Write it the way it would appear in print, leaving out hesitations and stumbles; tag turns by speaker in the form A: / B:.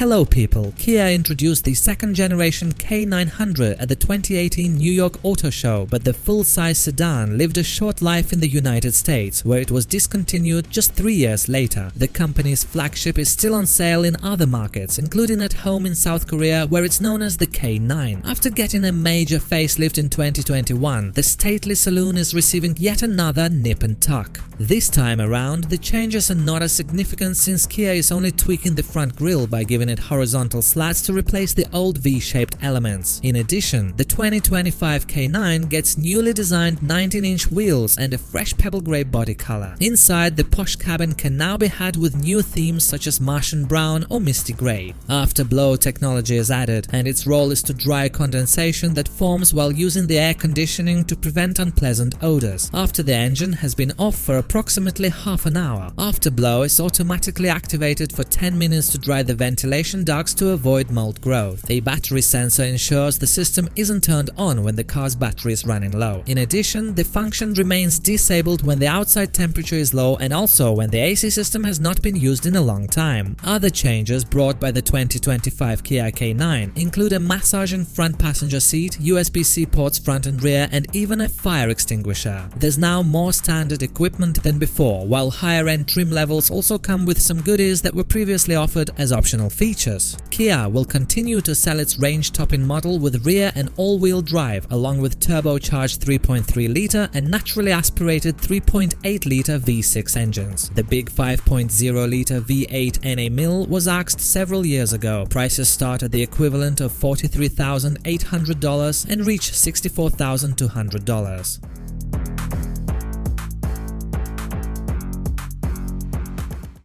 A: Hello people, Kia introduced the second generation K900 at the 2018 New York Auto Show, but the full-size sedan lived a short life in the United States, where it was discontinued just 3 years later. The company's flagship is still on sale in other markets, including at home in South Korea, where it's known as the K9. After getting a major facelift in 2021, the stately saloon is receiving yet another nip and tuck. This time around, the changes are not as significant since Kia is only tweaking the front grille by giving it horizontal slats to replace the old V-shaped elements. In addition, the 2025 K9 gets newly designed 19-inch wheels and a fresh pebble gray body color. Inside, the posh cabin can now be had with new themes such as Martian Brown or Misty Gray. Afterblow technology is added, and its role is to dry condensation that forms while using the air conditioning to prevent unpleasant odors. After the engine has been off for approximately half an hour, Afterblow is automatically activated for 10 minutes to dry the ventilation ducts to avoid mold growth. A battery sensor ensures the system isn't turned on when the car's battery is running low. In addition, the function remains disabled when the outside temperature is low and also when the AC system has not been used in a long time. Other changes brought by the 2025 Kia K9 include a massaging front passenger seat, USB-C ports front and rear, and even a fire extinguisher. There's now more standard equipment than before, while higher-end trim levels also come with some goodies that were previously offered as optional features. Kia will continue to sell its range-topping model with rear and all-wheel drive, along with turbocharged 3.3-liter and naturally aspirated 3.8-liter V6 engines. The big 5.0-liter V8 NA mill was axed several years ago. Prices start at the equivalent of $43,800 and reach $64,200.